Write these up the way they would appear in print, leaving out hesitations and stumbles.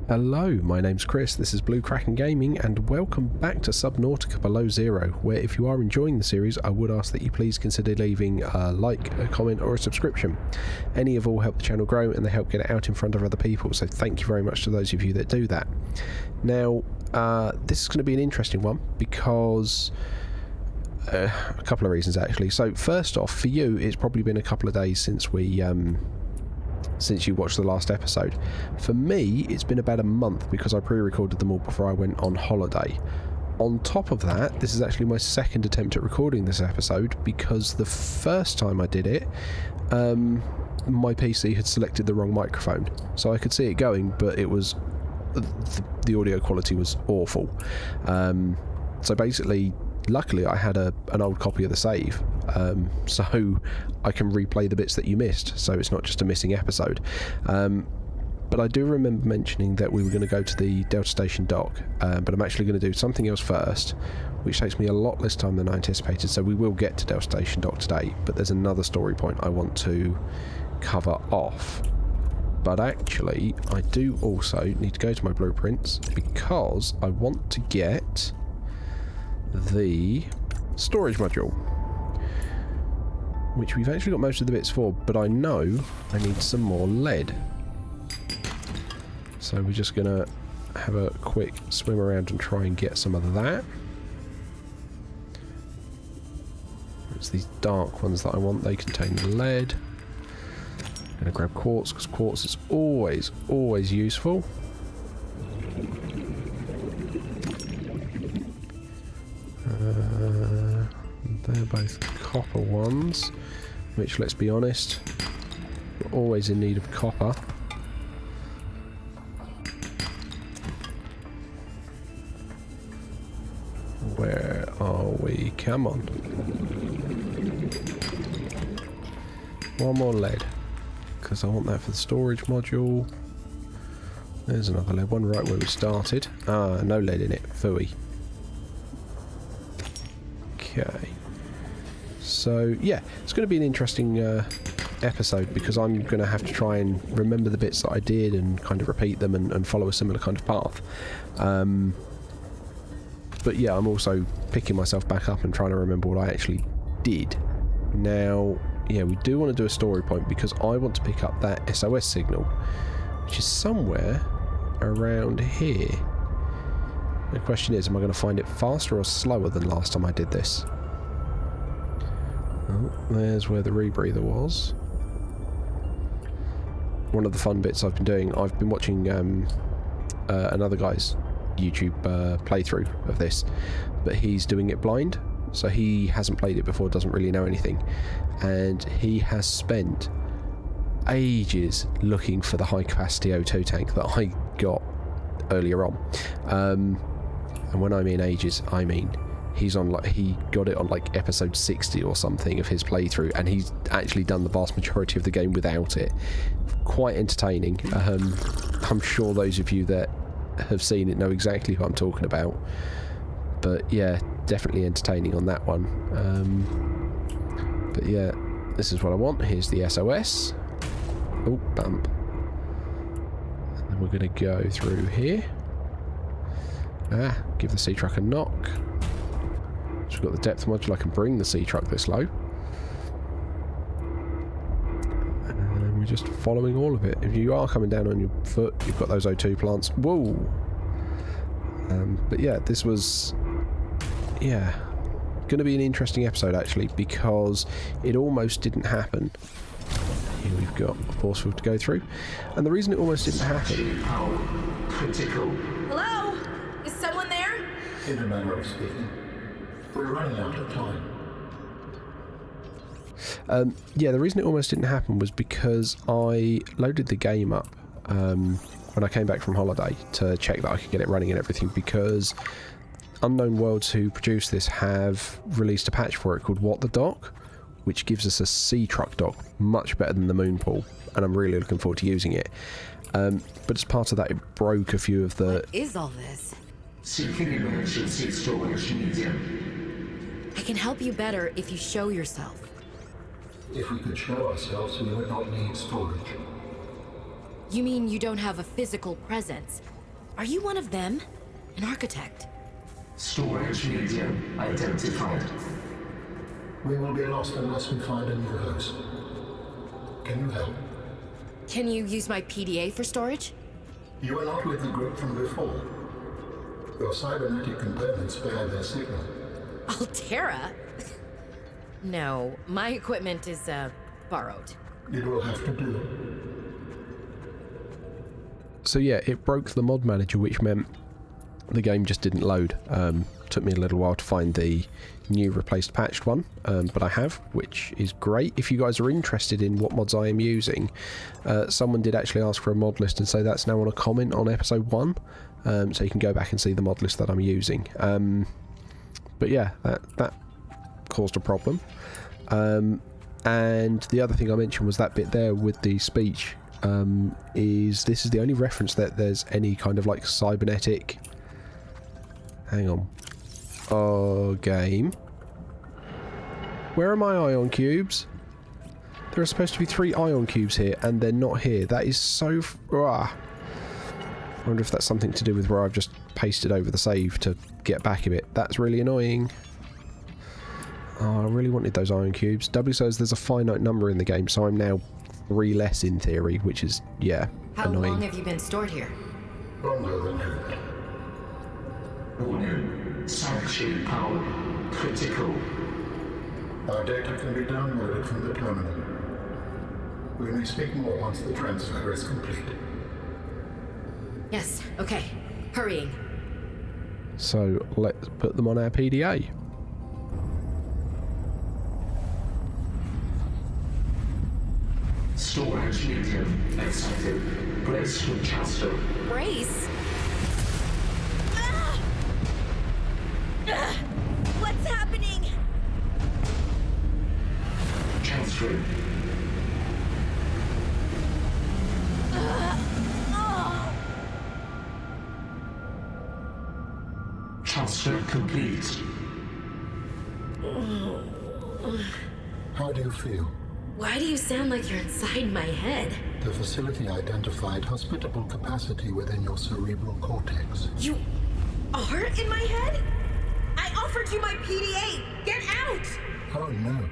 Hello, my name's Chris, this is Blue Kraken Gaming, and welcome back to Subnautica Below Zero, where if you are enjoying the series, I would ask that you please consider leaving a like, a comment or a subscription. Any of all help the channel grow and they help get it out in front of other people, so thank you very much to those of you that do that. Now, this is going to be an interesting one because... a couple of reasons actually. So first off, for you, it's probably been a couple of days since we... since you watched the last episode. For me, it's been about a month because I pre-recorded them all before I went on holiday. On top of that, this is actually my second attempt at recording this episode because the first time I did it, my PC had selected the wrong microphone. So I could see it going, but it was... the audio quality was awful. So basically... luckily I had an old copy of the save, so I can replay the bits that you missed, so it's not just a missing episode. But I do remember mentioning that we were going to go to the Delta Station dock, but I'm actually going to do something else first, which takes me a lot less time than I anticipated, so we will get to Delta Station dock today, but there's another story point I want to cover off. But actually, I do also need to go to my blueprints, because I want to get... the storage module, which we've actually got most of the bits for, but I know I need some more lead. So we're just gonna have a quick swim around and try and get some of that. It's these dark ones that I want, they contain lead. I'm gonna grab quartz, because quartz is always useful. They're both copper ones, which, let's be honest, we're always in need of copper. Where are we? Come on. One more lead, because I want that for the storage module. There's another lead one right where we started. Ah, no lead in it. Phooey. Okay. So, yeah, it's going to be an interesting episode because I'm going to have to try and remember the bits that I did and kind of repeat them and follow a similar kind of path. But yeah, I'm also picking myself back up and trying to remember what I actually did. Now, yeah, we do want to do a story point because I want to pick up that SOS signal, which is somewhere around here. The question is, am I going to find it faster or slower than last time I did this? Oh, there's where the rebreather was. One of the fun bits I've been doing, I've been watching another guy's YouTube playthrough of this, but he's doing it blind, so he hasn't played it before, doesn't really know anything, and he has spent ages looking for the high capacity O2 tank that I got earlier on. And when I mean ages, I mean he got it on like episode 60 or something of his playthrough, and he's actually done the vast majority of the game without it. Quite entertaining. I'm sure those of you that have seen it know exactly who I'm talking about. But yeah, definitely entertaining on that one. But yeah, this is what I want. Here's the SOS. Oh, bump. And then we're going to go through here. Give the sea truck a knock. So we've got the depth module, I can bring the sea truck this low. And we're just following all of it. If you are coming down on your foot, you've got those O2 plants. Whoa! But yeah, this was... yeah, going to be an interesting episode actually, because it almost didn't happen. Here we've got a force field to go through. And the reason it almost didn't happen... critical. Hello? Is someone there? In a manner of speaking. We're running out of time. Yeah, the reason it almost didn't happen was because I loaded the game up when I came back from holiday to check that I could get it running and everything, because Unknown Worlds, who produced this, have released a patch for it called What the Dock, which gives us a sea truck dock, much better than the moon pool, and I'm really looking forward to using it. But as part of that, it broke a few of the... What is all this? Seeking emergency storage medium. I can help you better if you show yourself. If we could show ourselves, we would not need storage. You mean you don't have a physical presence? Are you one of them? An architect? Storage medium identified. We will be lost unless we find a new host. Can you help? Can you use my PDA for storage? You are not with the group from before. Your cybernetic components bear their signal. Altera? No, my equipment is, borrowed. It will have to do. So yeah, it broke the mod manager, which meant the game just didn't load. Took me a little while to find the new replaced patched one, but I have, which is great. If you guys are interested in what mods I am using, someone did actually ask for a mod list and say that's now on a comment on episode 1, so you can go back and see the mod list that I'm using. But yeah, that caused a problem. And the other thing I mentioned was that bit there with the speech. This is the only reference that there's any kind of like cybernetic... Hang on. Oh, game. Where are my ion cubes? There are supposed to be 3 ion cubes here, and they're not here. That is so... I wonder if that's something to do with where I've just pasted over the save to get back a bit. That's really annoying. Oh, I really wanted those ion cubes. W says there's a finite number in the game, so I'm now 3 less in theory, which is, yeah, How annoying. long have you been stored here? Longer than hoped. Warning. Sanction power critical. Our data can be downloaded from the terminal. We may speak more once the transfer is complete. Yes, okay. Hurrying. So let's put them on our PDA. Storage medium accepted. Brace for transfer. Brace? What's happening? Transfer. Transfer complete. How do you feel? Why do you sound like you're inside my head? The facility identified hospitable capacity within your cerebral cortex. You are in my head? I offered you my PDA! Get out! Oh no.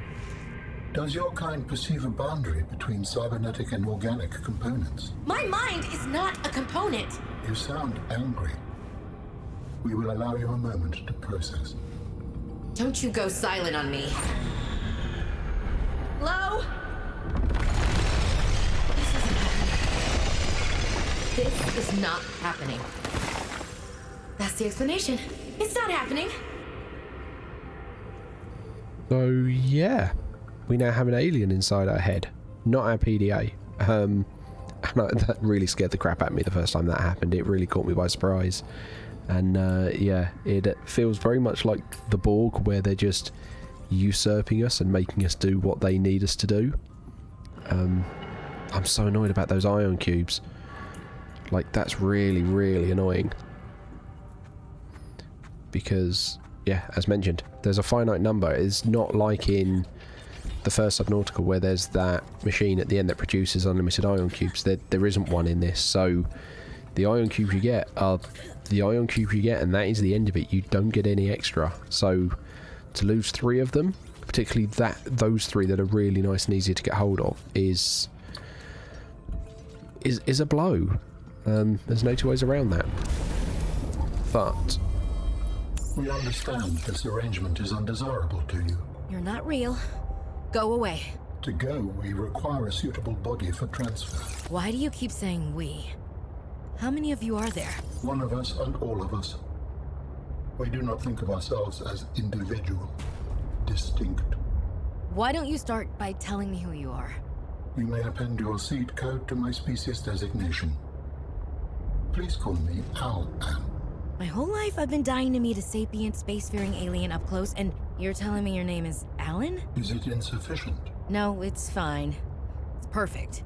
Does your kind perceive a boundary between cybernetic and organic components? My mind is not a component! You sound angry. We will allow you a moment to process. Don't you go silent on me. Hello? This is not happening. That's the explanation. It's not happening. So yeah, we now have an alien inside our head, not our PDA. And that really scared the crap out of me the first time that happened. It really caught me by surprise. And yeah, it feels very much like the Borg, where they're just usurping us and making us do what they need us to do. I'm so annoyed about those ion cubes. Like, that's really, really annoying. Because, yeah, as mentioned, there's a finite number. It's not like in the first Subnautica where there's that machine at the end that produces unlimited ion cubes. There isn't one in this, so the ion cubes you get are the ion cubes you get, and that is the end of it. You don't get any extra. So to lose 3 of them, particularly those 3 that are really nice and easy to get hold of, is a blow. There's no 2 ways around that. But We understand this arrangement is undesirable to you. You're not real. Go away. To go, we require a suitable body for transfer. Why do you keep saying we? How many of you are there? One of us and all of us. We do not think of ourselves as individual, distinct. Why don't you start by telling me who you are? You may append your seed code to my species designation. Please call me Al-An. My whole life I've been dying to meet a sapient spacefaring alien up close, and you're telling me your name is Alan? Is it insufficient? No, it's fine. It's perfect.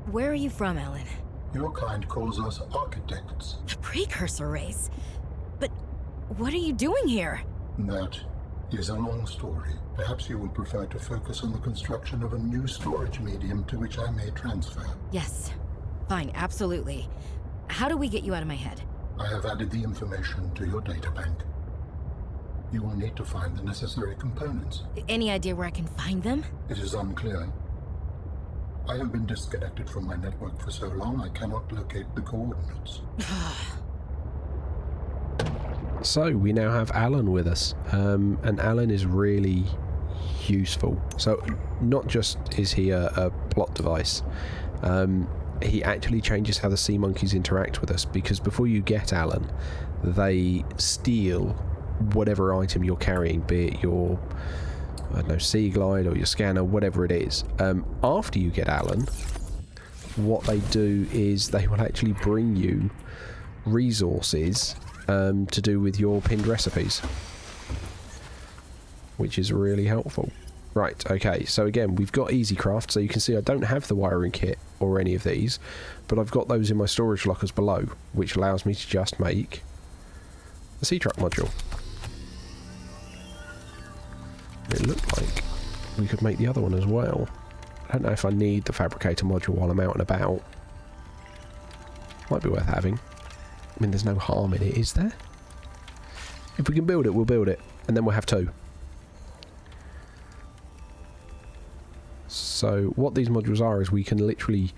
Where are you from, Alan? Your kind calls us architects. The precursor race? But what are you doing here? That is a long story. Perhaps you will prefer to focus on the construction of a new storage medium to which I may transfer. Yes. Fine, absolutely. How do we get you out of my head? I have added the information to your data bank. You will need to find the necessary components. Any idea where I can find them? It is unclear. I have been disconnected from my network for so long I cannot locate the coordinates. So we now have Alan with us, and Alan is really useful. So not just is he a plot device, he actually changes how the sea monkeys interact with us, because before you get Alan, they steal whatever item you're carrying, be it your, I don't know, sea glide or your scanner, whatever it is. After you get Alan, what they do is they will actually bring you resources to do with your pinned recipes, which is really helpful. Right, okay, so again, we've got EasyCraft, so you can see I don't have the wiring kit or any of these, but I've got those in my storage lockers below, which allows me to just make the sea truck module. It looked like we could make the other one as well. I don't know if I need the fabricator module while I'm out and about. Might be worth having. I mean, there's no harm in it, is there? If we can build it, we'll build it, and then we'll have two. So what these modules are is we can literally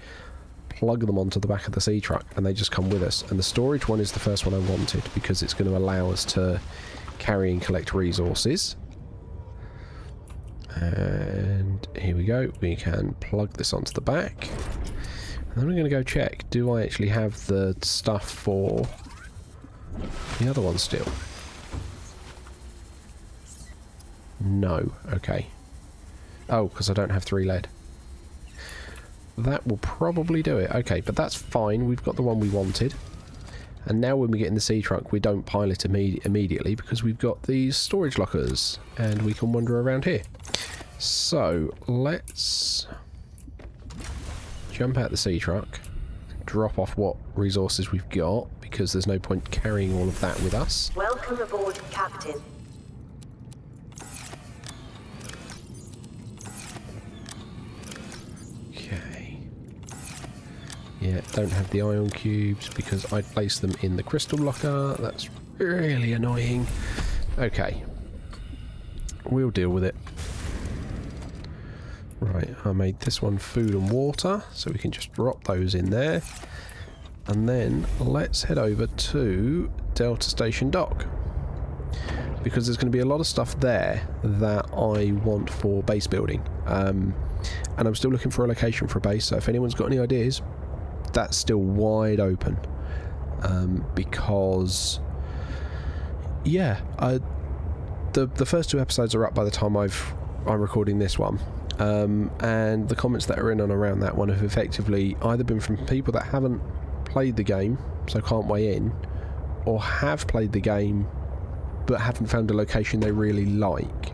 plug them onto the back of the sea truck and they just come with us. And the storage one is the first one I wanted because it's going to allow us to carry and collect resources. And here we go. We can plug this onto the back. And then we're going to go check, do I actually have the stuff for the other one still? No. Okay. Oh, because I don't have 3 lead. That will probably do it. Okay, but that's fine. We've got the one we wanted. And now when we get in the sea truck, we don't pilot immediately because we've got these storage lockers. And we can wander around here. So, let's jump out the sea truck. Drop off what resources we've got, because there's no point carrying all of that with us. Welcome aboard, Captain. Yeah, don't have the ion cubes because I placed them in the crystal locker. That's really annoying. Okay. We'll deal with it. Right, I made this one food and water, so we can just drop those in there. And then let's head over to Delta Station Dock. Because there's going to be a lot of stuff there that I want for base building. And I'm still looking for a location for a base, so if anyone's got any ideas, that's still wide open, because yeah, the first 2 episodes are up by the time I'm recording this one, and the comments that are in and around that one have effectively either been from people that haven't played the game, so can't weigh in, or have played the game but haven't found a location they really like,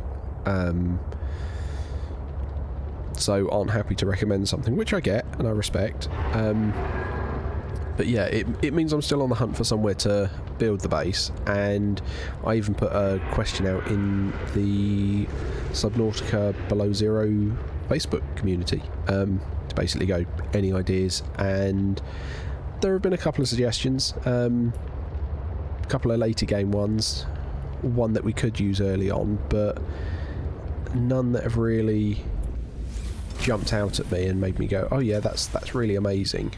so aren't happy to recommend something, which I get and I respect. But yeah, it means I'm still on the hunt for somewhere to build the base, and I even put a question out in the Subnautica Below Zero Facebook community to basically go, any ideas, and there have been a couple of suggestions, a couple of later game ones, one that we could use early on, but none that have really jumped out at me and made me go, oh yeah, that's really amazing.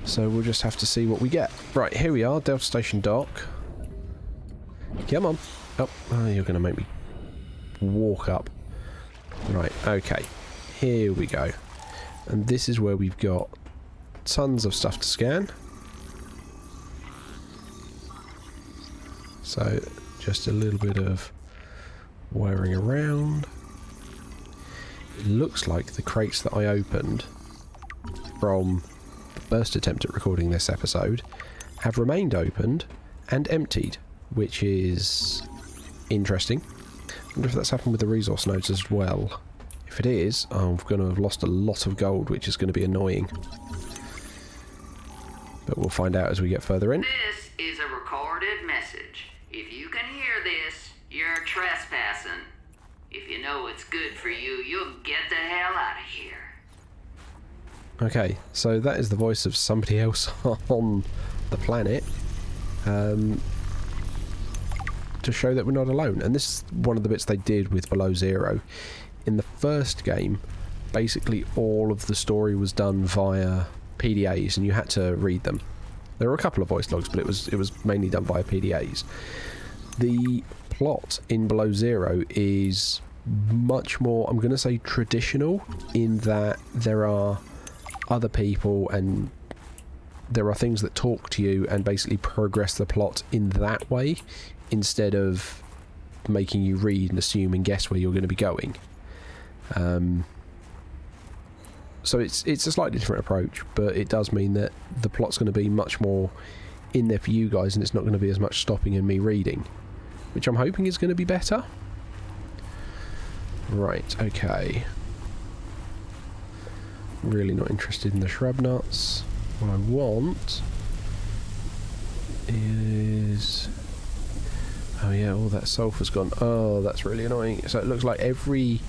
So we'll just have to see what we get. Right, here we are, Delta Station Dock. Come on. Oh, you're going to make me walk up. Right, okay. Here we go. And this is where we've got tons of stuff to scan. So, just a little bit of wiring around. It looks like the crates that I opened from the first attempt at recording this episode have remained opened and emptied, which is interesting. I wonder if that's happened with the resource nodes as well. If it is, I'm going to have lost a lot of gold, which is going to be annoying. But we'll find out as we get further in. This is a recorded message. If you can hear this, you're trespassing. If you know what's good for you, you'll get the hell out of here. Okay, so that is the voice of somebody else on the planet. To show that we're not alone. And this is one of the bits they did with Below Zero. In the first game, basically all of the story was done via PDAs, and you had to read them. There were a couple of voice logs, but it was mainly done via PDAs. The plot in Below Zero is much more, I'm going to say, traditional, in that there are other people and there are things that talk to you and basically progress the plot in that way, instead of making you read and assume and guess where you're going to be going. So it's a slightly different approach, but it does mean that the plot's going to be much more in there for you guys, and it's not going to be as much stopping and me reading, which I'm hoping is going to be better. Right, okay. Really not interested in the shrub nuts. What I want is... oh yeah, all that sulphur's gone. Oh, that's really annoying. So it looks like every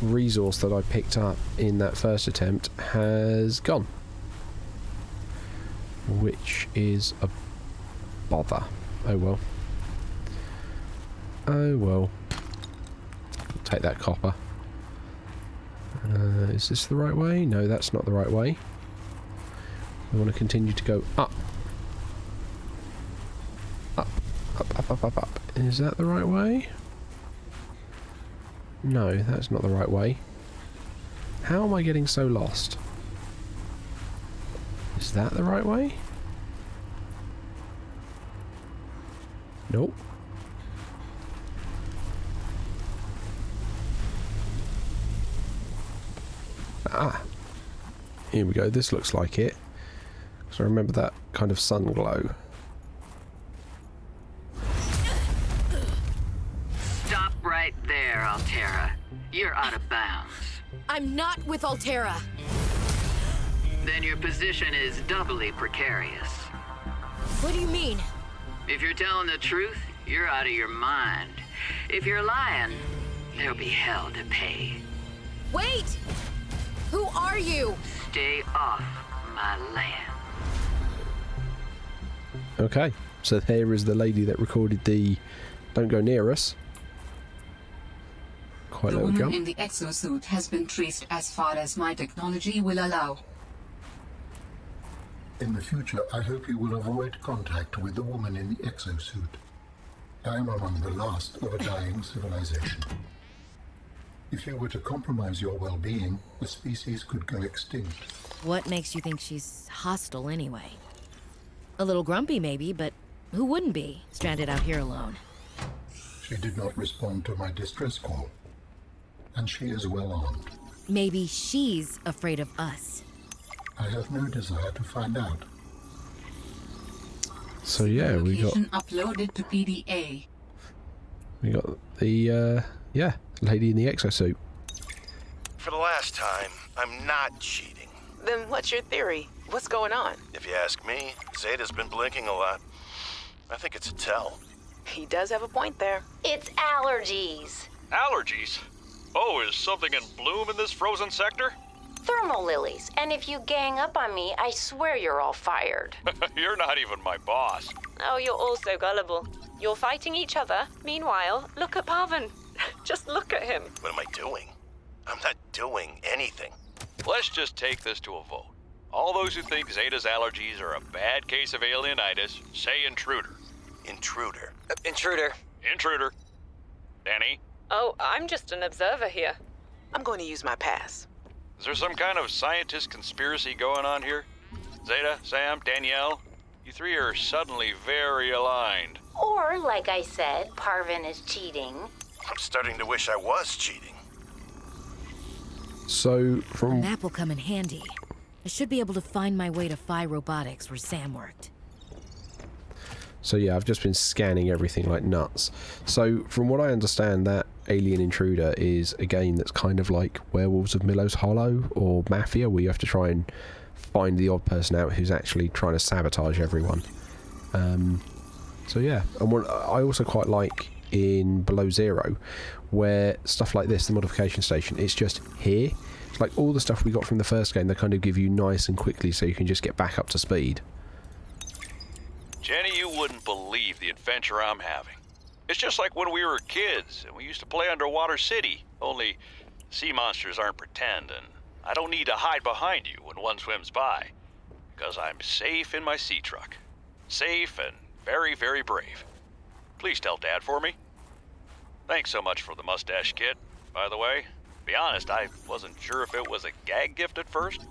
resource that I picked up in that first attempt has gone, which is a bother. Oh well. Oh well. Take that copper. Is this the right way? No, that's not the right way. We want to continue to go up. Up, up, up, up, up, up. Is that the right way? No, that's not the right way. How am I getting so lost? Is that the right way? Nope. Ah. Here we go. This looks like it. So I remember that kind of sun glow. Stop right there, Altera. You're out of bounds. I'm not with Altera. Then your position is doubly precarious. What do you mean? If you're telling the truth, you're out of your mind. If you're lying, there'll be hell to pay. Wait! Who are you? Stay off my land. Okay, so here is the lady that recorded the "Don't Go Near Us." Quite a The little woman jump. in the exosuit has been traced as far as my technology will allow. In the future, I hope you will avoid contact with the woman in the exosuit. I am among the last of a dying civilization. If you were to compromise your well-being, the species could go extinct. What makes you think she's hostile anyway? A little grumpy maybe, but who wouldn't be, stranded out here alone? She did not respond to my distress call, and she is well armed. Maybe she's afraid of us. I have no desire to find out. So yeah, we got Location uploaded to PDA. the lady in the exosuit. For the last time, I'm not cheating. Then what's your theory? What's going on? If you ask me, Zeta's been blinking a lot. I think it's a tell. He does have a point there. It's allergies. Allergies? Oh, is something in bloom in this frozen sector? Thermal lilies. And if you gang up on me, I swear you're all fired. You're not even my boss. Oh, you're all so gullible. You're fighting each other. Meanwhile, look at Parvin. Just look at him. What am I doing? I'm not doing anything. Let's just take this to a vote. All those who think Zeta's allergies are a bad case of alienitis, say intruder. Intruder. Intruder. Intruder. Danny, Oh, I'm just an observer here. I'm going to use my pass. is there some kind of scientist conspiracy going on here? Zeta, Sam, Danielle, you three are suddenly very aligned. Or, like I said, Parvin is cheating. I'm starting to wish I was cheating. So A from map will come in handy. I should be able to find my way to Phi Robotics where Sam worked. So yeah, I've just been scanning everything like nuts. So from what I understand, that Alien Intruder is a game that's kind of like Werewolves of Millows Hollow or Mafia, where you have to try and find the odd person out who's actually trying to sabotage everyone. So yeah, and what I also quite like in Below Zero, where stuff like this, the modification station, it's just here. It's like all the stuff we got from the first game, they kind of give you nice and quickly so you can just get back up to speed. Jenny, you wouldn't believe the adventure I'm having. It's just like when we were kids and we used to play Underwater City, only sea monsters aren't pretend, and I don't need to hide behind you when one swims by, because I'm safe in my sea truck. Safe and very, very brave. Please tell Dad for me. Thanks so much for the mustache kit, by the way. To be honest, I wasn't sure if it was a gag gift at first.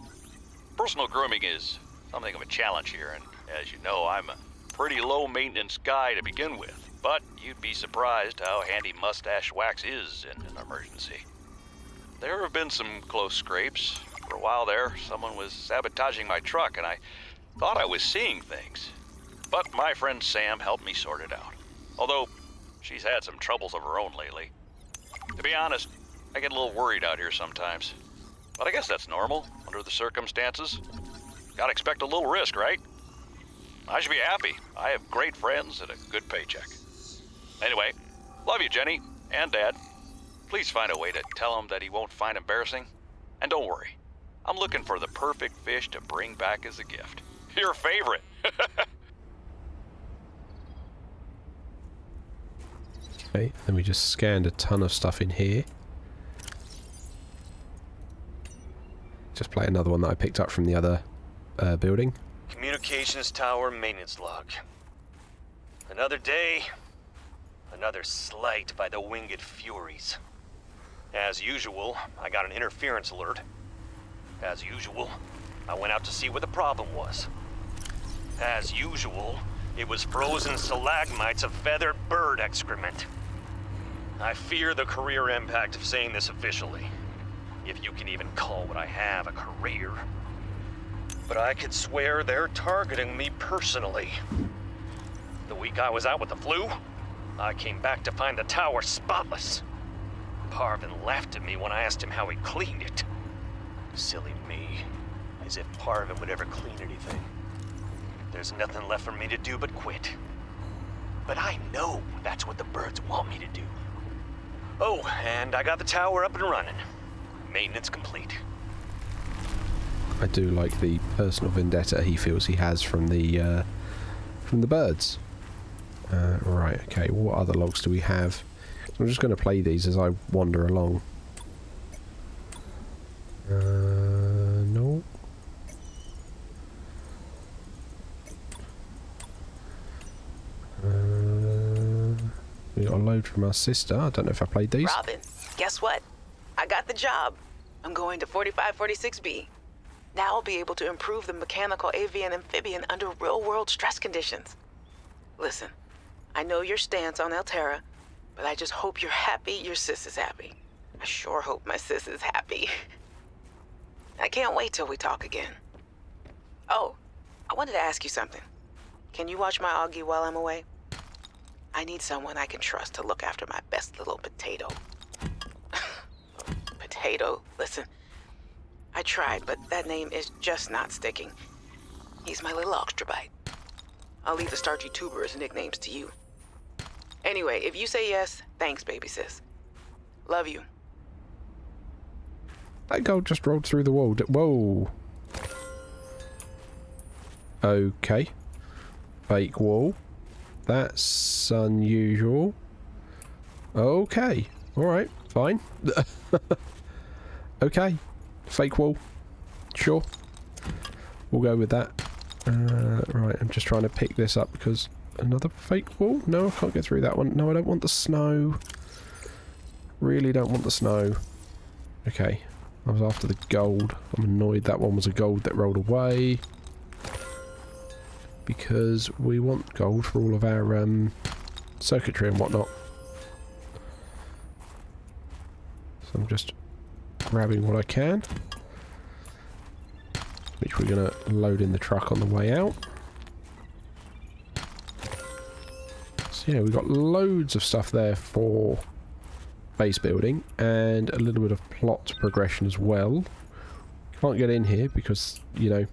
Personal grooming is something of a challenge here, and as you know, I'm a pretty low-maintenance guy to begin with. But you'd be surprised how handy mustache wax is in an emergency. There have been some close scrapes. For a while there, someone was sabotaging my truck, and I thought I was seeing things. But my friend Sam helped me sort it out. Although, she's had some troubles of her own lately. To be honest, I get a little worried out here sometimes. But I guess that's normal, under the circumstances. Gotta expect a little risk, right? I should be happy. I have great friends and a good paycheck. Anyway, love you, Jenny, and Dad. Please find a way to tell him that he won't find embarrassing. And don't worry, I'm looking for the perfect fish to bring back as a gift. Your favorite. Okay, then we just scanned a ton of stuff in here. Just play another one that I picked up from the other building. Communications tower maintenance log. Another day, another slight by the winged furies. As usual, I got an interference alert. As usual, I went out to see what the problem was. As usual, it was frozen stalagmites of feathered bird excrement. I fear the career impact of saying this officially, if you can even call what I have a career. But I could swear they're targeting me personally. The week I was out with the flu, I came back to find the tower spotless. Parvin laughed at me when I asked him how he cleaned it. Silly me, as if Parvin would ever clean anything. There's nothing left for me to do but quit. But I know that's what the birds want me to do. Oh, and I got the tower up and running. Maintenance complete. I do like the personal vendetta he feels he has from the birds. Right, okay, what other logs do we have? I'm just going to play these as I wander along. No. We got a load from our sister. I don't know if I played these. Robin, guess what? I got the job. I'm going to 4546B. Now I'll be able to improve the mechanical avian amphibian under real-world stress conditions. Listen, I know your stance on Alterra, but I just hope you're happy your sis is happy. I sure hope my sis is happy. I can't wait till we talk again. Oh, I wanted to ask you something. Can you watch my Augie while I'm away? I need someone I can trust to look after my best little potato. Potato, listen. I tried, but that name is just not sticking. He's my little oxtrabite. I'll leave the starchy tuber as nicknames to you. Anyway, if you say yes, thanks, baby sis. Love you. That gold just rolled through the wall. Whoa. Okay. Fake wall. That's unusual. Okay. Alright, fine. Okay. Fake wall. Sure. We'll go with that. Right, I'm just trying to pick this up because... Another fake wall? No, I can't get through that one. No, I don't want the snow. Really don't want the snow. Okay. I was after the gold. I'm annoyed that one was a gold that rolled away. Because we want gold for all of our circuitry and whatnot. So I'm just grabbing what I can. Which we're going to load in the truck on the way out. So yeah, we've got loads of stuff there for base building and a little bit of plot progression as well. Can't get in here because, you know,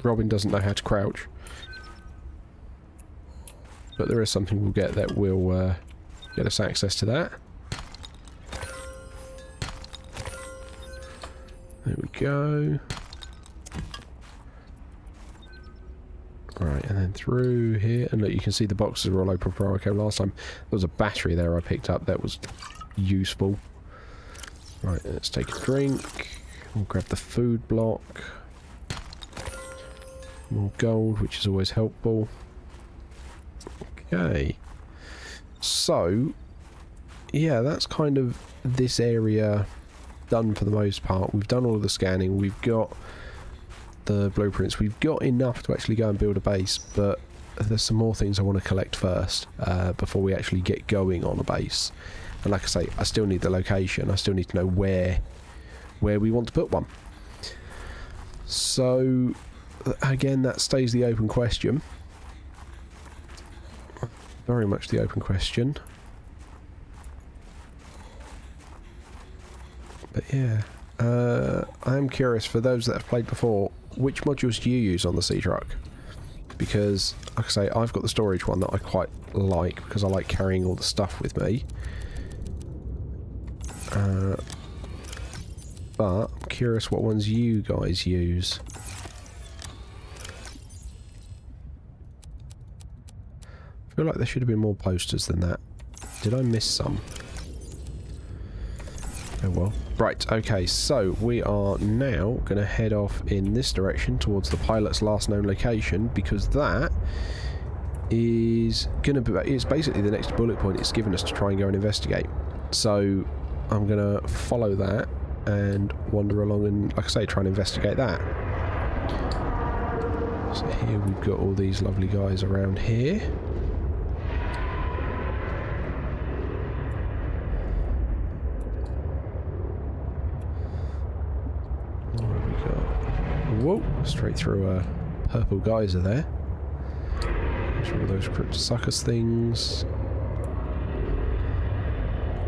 Robin doesn't know how to crouch. but there is something we'll get that will get us access to that. There we go. Right, and then through here, and look, you can see the boxes are all open for okay. Last time there was a battery there I picked up that was useful. Right, let's take a drink. We'll grab the food block. More gold, which is always helpful. Okay. So, yeah, that's kind of this area done for the most part. We've done all of the scanning. We've got the blueprints. We've got enough to actually go and build a base, but there's some more things I want to collect first before we actually get going on a base. And like I say, I still need the location. I still need to know where we want to put one. So again, that stays the open question. Very much the open question. But yeah, I am curious, for those that have played before, which modules do you use on the Sea Truck? Because, like I say, I've got the storage one that I quite like, because I like carrying all the stuff with me. But I'm curious what ones you guys use. I feel like there should have been more posters than that. Did I miss some? Oh well. Right, okay, so we are now going to head off in this direction towards the pilot's last known location, because that is going to be, it's basically the next bullet point it's given us to try and go and investigate. So I'm going to follow that and wander along and, like I say, try and investigate that. So here we've got all these lovely guys around here. Whoa, straight through a purple geyser there. There's all those Cryptosuchus things.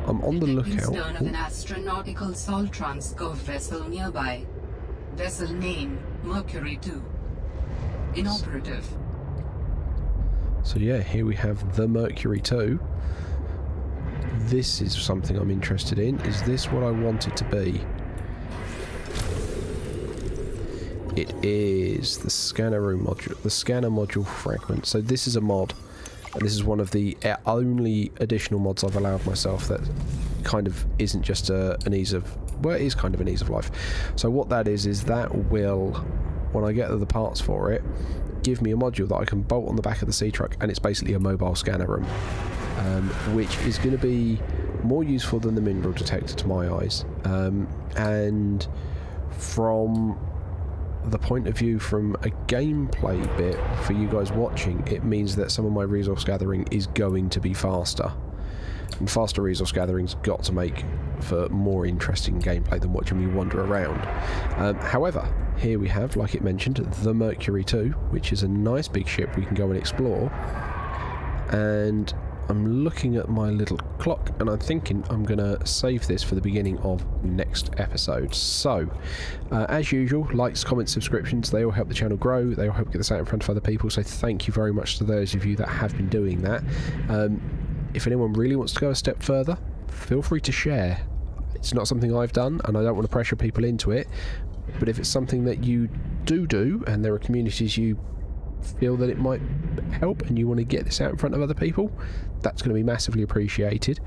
I'm on the lookout. Stern of an astronautical salt transport vessel nearby. Vessel name Mercury 2. Inoperative. So yeah, here we have the Mercury 2. This is something I'm interested in. Is this what I want it to be? It is the scanner room module, the scanner module fragment. So this is a mod, and this is one of the only additional mods I've allowed myself that kind of isn't just an ease of, well, it is kind of an ease of life. So what that is that will, when I get the parts for it, give me a module that I can bolt on the back of the Sea Truck, and it's basically a mobile scanner room, which is going to be more useful than the mineral detector to my eyes. And from the point of view from a gameplay bit for you guys watching, it means that some of my resource gathering is going to be faster, and faster resource gathering's got to make for more interesting gameplay than watching me wander around. However, here we have, like it mentioned, the Mercury 2, which is a nice big ship we can go and explore. And I'm looking at my little clock, and I'm thinking I'm going to save this for the beginning of next episode. So, as usual, likes, comments, subscriptions, they all help the channel grow, they all help get this out in front of other people, so thank you very much to those of you that have been doing that. If anyone really wants to go a step further, feel free to share. It's not something I've done, and I don't want to pressure people into it, but if it's something that you do, and there are communities you feel that it might help and you want to get this out in front of other people, that's going to be massively appreciated.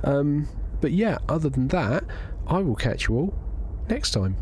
But yeah, other than that, I will catch you all next time.